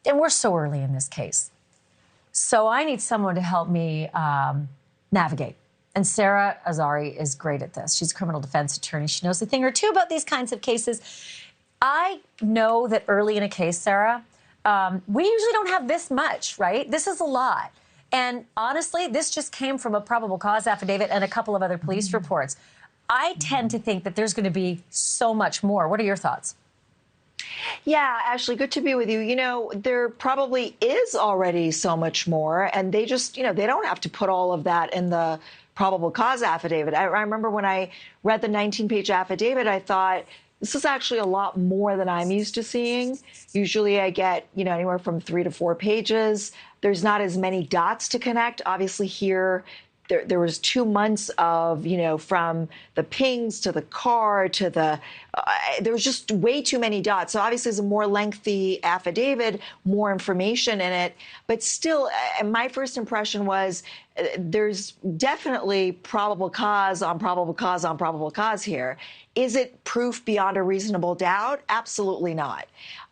and we're so early in this case. So I need someone to help me navigate. And Sara Azari is great at this. She's a criminal defense attorney. She knows a thing or two about these kinds of cases. I know that early in a case, Sara, we usually don't have this much, right? This is a lot. And honestly, this just came from a probable cause affidavit and a couple of other police reports. I tend to think that there's going to be so much more. What are your thoughts? Yeah, Ashley, good to be with you. You know, there probably is already so much more, and they just, they don't have to put all of that in the probable cause affidavit. I remember when I read the 19-page affidavit, I thought, this is actually a lot more than I'm used to seeing. Usually I get, anywhere from 3 to 4 pages. There's not as many dots to connect. Obviously here, there was 2 months of, from the pings to the car to the, there was just way too many dots. So obviously it's a more lengthy affidavit, more information in it. But still, my first impression was there's definitely probable cause on probable cause on probable cause here. Is it proof beyond a reasonable doubt? Absolutely not.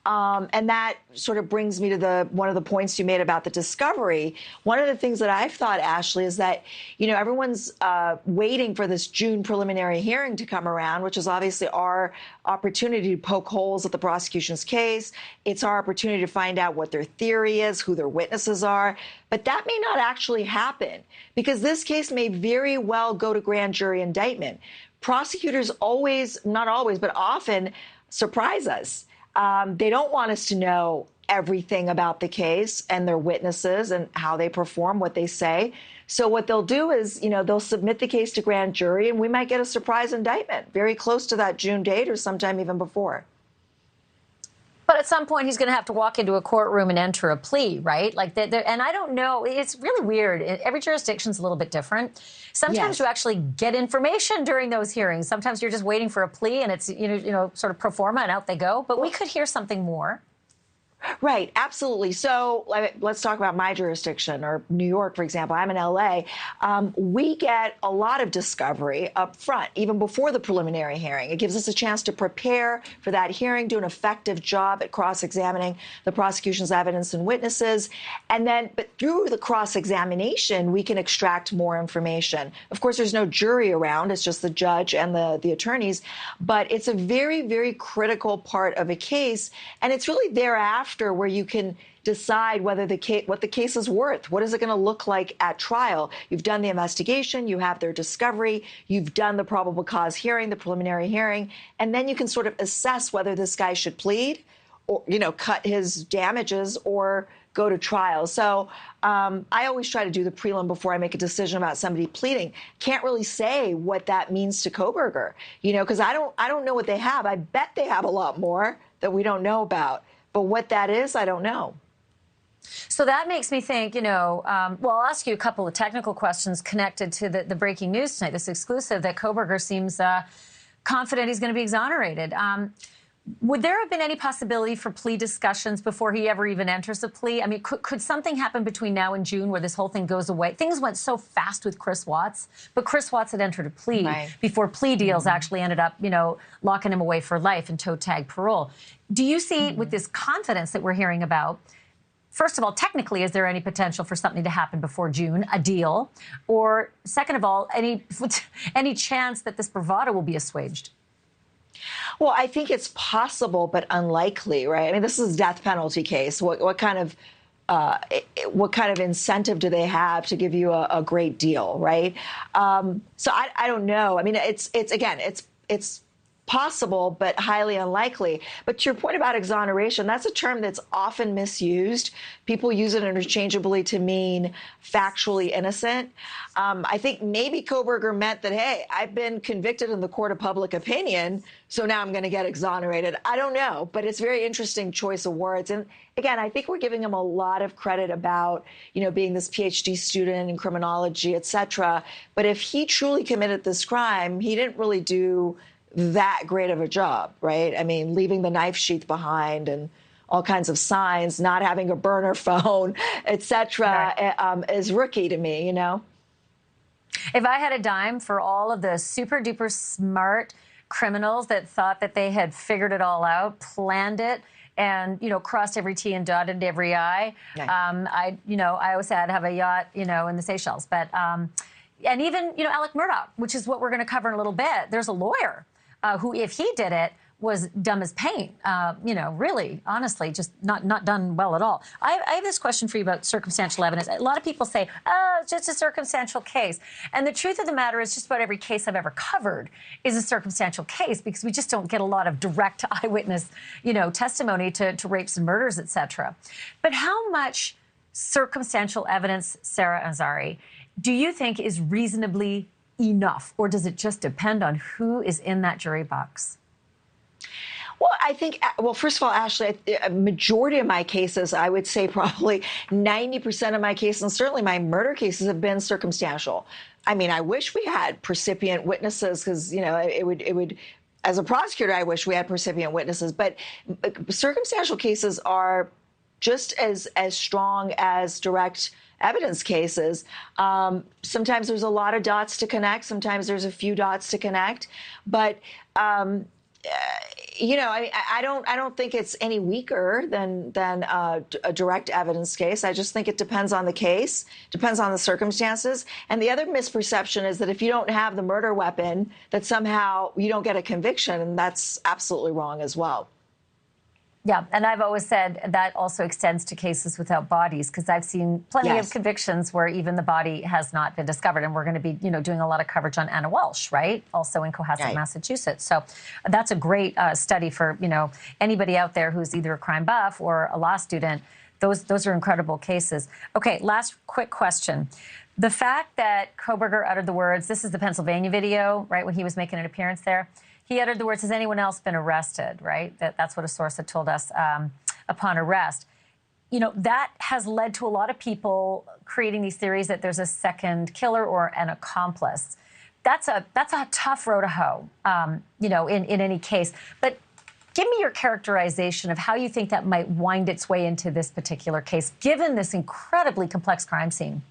And that sort of brings me to one of the points you made about the discovery. One of the things that I've thought, Ashley, is that, everyone's waiting for this June preliminary hearing to come around, which is obviously our opportunity to poke holes at the prosecution's case. It's our opportunity to find out what their theory is, who their witnesses are. But that may not actually happen because this case may very well go to grand jury indictment. Prosecutors always, not always, but often surprise us. They don't want us to know everything about the case and their witnesses and how they perform, what they say. So what they'll do is, they'll submit the case to grand jury and we might get a surprise indictment very close to that June date or sometime even before. But at some point, he's going to have to walk into a courtroom and enter a plea, right? And I don't know. It's really weird. Every jurisdiction's a little bit different. Sometimes you actually get information during those hearings. Sometimes you're just waiting for a plea, and it's sort of pro forma, and out they go. But we could hear something more. Right, absolutely. So let's talk about my jurisdiction, or New York, for example. I'm in LA. We get a lot of discovery up front, even before the preliminary hearing. It gives us a chance to prepare for that hearing, do an effective job at cross-examining the prosecution's evidence and witnesses. And then, but through the cross-examination, we can extract more information. Of course, there's no jury around. It's just the judge and the attorneys. But it's a very, very critical part of a case. And it's really thereafter where you can decide whether what the case is worth. What is it going to look like at trial? You've done the investigation, you have their discovery, you've done the probable cause hearing, the preliminary hearing, and then you can sort of assess whether this guy should plead or, cut his damages or go to trial. So I always try to do the prelim before I make a decision about somebody pleading. Can't really say what that means to Kohberger, because I don't know what they have. I bet they have a lot more that we don't know about. But what that is, I don't know. So that makes me think, well, I'll ask you a couple of technical questions connected to the breaking news tonight, this exclusive that Kohberger seems confident he's going to be exonerated. Would there have been any possibility for plea discussions before he ever even enters a plea? I mean, could something happen between now and June where this whole thing goes away? Things went so fast with Chris Watts, but Chris Watts had entered a plea before plea deals actually ended up, locking him away for life and toe tag parole. Do you see with this confidence that we're hearing about, first of all, technically, is there any potential for something to happen before June, a deal? Or second of all, any chance that this bravado will be assuaged? Well, I think it's possible, but unlikely, right? I mean, this is a death penalty case. What kind of incentive do they have to give you a great deal, right? So I don't know. I mean, it's possible, but highly unlikely. But to your point about exoneration, that's a term that's often misused. People use it interchangeably to mean factually innocent. I think maybe Kohberger meant that, hey, I've been convicted in the court of public opinion, so now I'm going to get exonerated. I don't know, but it's a very interesting choice of words. And again, I think we're giving him a lot of credit about, being this Ph.D. student in criminology, et cetera. But if he truly committed this crime, he didn't really do that great of a job, right? I mean, leaving the knife sheath behind and all kinds of signs, not having a burner phone, et cetera, is rookie to me, If I had a dime for all of the super duper smart criminals that thought that they had figured it all out, planned it, and, crossed every T and dotted every I. Right. I always said I'd have a yacht, in the Seychelles. But, and even, Alec Murdaugh, which is what we're going to cover in a little bit. There's a lawyer who, if he did it, was dumb as paint. Really, honestly, just not done well at all. I have this question for you about circumstantial evidence. A lot of people say, oh, it's just a circumstantial case. And the truth of the matter is just about every case I've ever covered is a circumstantial case because we just don't get a lot of direct eyewitness, testimony to rapes and murders, et cetera. But how much circumstantial evidence, Sara Azari, do you think is reasonably enough? Or does it just depend on who is in that jury box? Well, I think, first of all, Ashley, a majority of my cases, I would say probably 90% of my cases, and certainly my murder cases, have been circumstantial. I mean, I wish we had percipient witnesses because, it would, as a prosecutor, I wish we had percipient witnesses. But circumstantial cases are just as strong as direct evidence cases. Sometimes there's a lot of dots to connect. Sometimes there's a few dots to connect. But I don't think it's any weaker than a direct evidence case. I just think it depends on the case, depends on the circumstances. And the other misperception is that if you don't have the murder weapon, that somehow you don't get a conviction, and that's absolutely wrong as well. Yeah, and I've always said that also extends to cases without bodies, because I've seen plenty of convictions where even the body has not been discovered. And we're going to be, doing a lot of coverage on Anna Walsh, right? Also in Cohasset, Massachusetts. So that's a great study for, anybody out there who's either a crime buff or a law student. Those are incredible cases. Okay, last quick question. The fact that Kohberger uttered the words, this is the Pennsylvania video, right, when he was making an appearance there. He uttered the words, has anyone else been arrested, right? That's what a source had told us upon arrest. That has led to a lot of people creating these theories that there's a second killer or an accomplice. That's a tough row to hoe, in any case. But give me your characterization of how you think that might wind its way into this particular case, given this incredibly complex crime scene.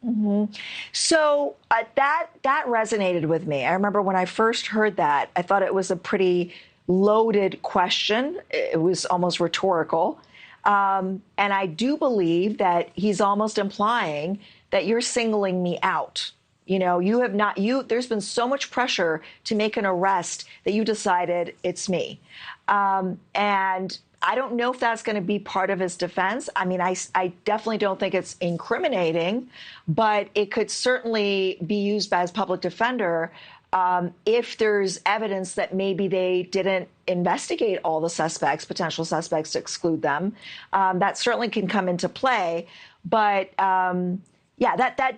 Mm-hmm. So that resonated with me. I remember when I first heard that, I thought it was a pretty loaded question. It was almost rhetorical. And I do believe that he's almost implying that you're singling me out. There's been so much pressure to make an arrest that you decided it's me. And I don't know if that's going to be part of his defense. I mean, I definitely don't think it's incriminating, but it could certainly be used by his public defender if there's evidence that maybe they didn't investigate all the potential suspects to exclude them. That certainly can come into play. But that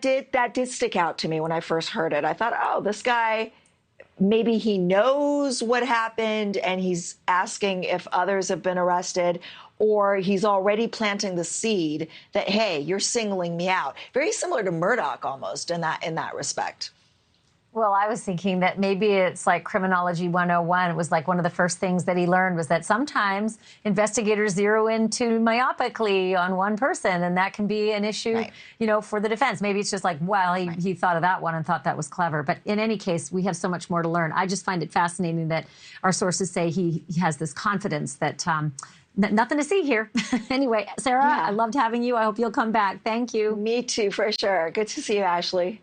did stick out to me when I first heard it. I thought, oh, this guy, maybe he knows what happened and he's asking if others have been arrested, or he's already planting the seed that, hey, you're singling me out. Very similar to Murdaugh almost in that respect. Well, I was thinking that maybe it's like criminology 101. It was like one of the first things that he learned was that sometimes investigators zero in too myopically on one person, and that can be an issue, for the defense. Maybe it's just like, well, he thought of that one and thought that was clever. But in any case, we have so much more to learn. I just find it fascinating that our sources say he has this confidence that nothing to see here. Anyway, Sara, I loved having you. I hope you'll come back. Thank you. Me too, for sure. Good to see you, Ashley.